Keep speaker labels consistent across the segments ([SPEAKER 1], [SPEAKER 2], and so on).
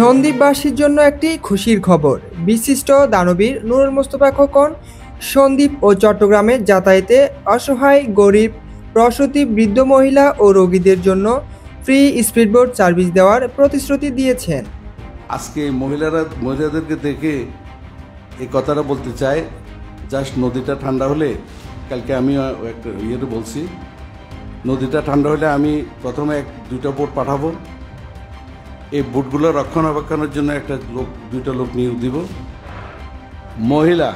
[SPEAKER 1] সন্দ্বীপবাসীর জন্য একটি খুশির খবর। বিশিষ্ট দানবীর নুরুল মোস্তফা খোকন সন্দ্বীপ ও চট্টগ্রামে যাতায়াতে অসহায়, গরিব, প্রসূতি, বৃদ্ধ মহিলা ও রোগীদের জন্য ফ্রি স্পিডবোট সার্ভিস দেওয়ার প্রতিশ্রুতি দিয়েছেন।
[SPEAKER 2] আজকে মহিলাদেরকে দেখে এই কথাটা বলতে চাই, জাস্ট নদীটা ঠান্ডা হলে, কালকে আমি একটা ইয়েতে বলছি, নদীটা ঠান্ডা হলে আমি প্রথমে দুইটা বোট পাঠাবো। এই বোটগুলো রক্ষণাবেক্ষণের জন্য দুইটা লোক নিয়োগ দিব। মহিলা,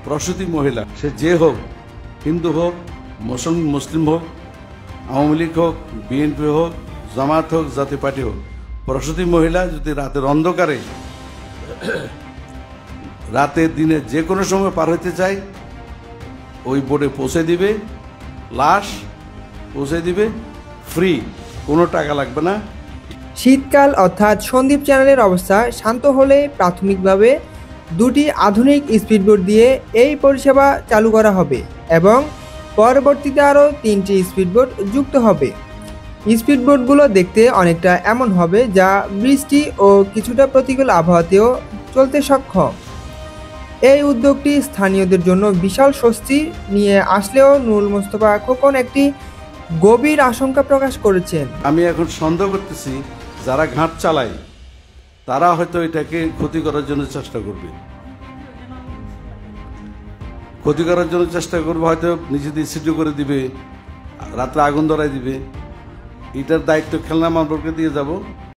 [SPEAKER 2] প্রসূতি মহিলা, সে যে হোক, হিন্দু হোক, মুসলিম হোক, আওয়ামী লীগ হোক, বিএনপি হোক, জামাত হোক, জাতীয় পার্টি হোক, প্রসূতি মহিলা যদি রাতের অন্ধকারে, রাতে দিনে যে কোনো সময় পার হইতে চায়, ওই বোটে পৌঁছে দিবে, লাশ পৌঁছে দিবে, ফ্রি, কোনো টাকা লাগবে না।
[SPEAKER 1] শীতকাল অর্থাৎ সন্দ্বীপ চ্যানেলের অবস্থা শান্ত হলে প্রাথমিকভাবে দুটি আধুনিক স্পিডবোট দিয়ে এই পরিষেবা চালু করা হবে এবং পরবর্তীতে আরও 3টি স্পিডবোট যুক্ত হবে। স্পিডবোটগুলো দেখতে অনেকটা এমন হবে যা বৃষ্টি ও কিছুটা প্রতিকূল আবহাওয়াতেও চলতে সক্ষম। এই উদ্যোগটি স্থানীয়দের জন্য বিশাল স্বস্তি নিয়ে আসলেও নুরুল মোস্তফা খোকন একটি গভীর আশঙ্কা প্রকাশ করেছেন।
[SPEAKER 2] আমি এখন সন্দেহ করতেছি যারা ঘাট চালায় তারা হয়তো এটাকে ক্ষতি করার জন্য চেষ্টা করবে, হয়তো নিজেদের সিদ্ধ করে দিবে, রাত্রে আগুন ধরাই দিবে। এটার দায়িত্ব খেলনা মামলাকে দিয়ে যাব।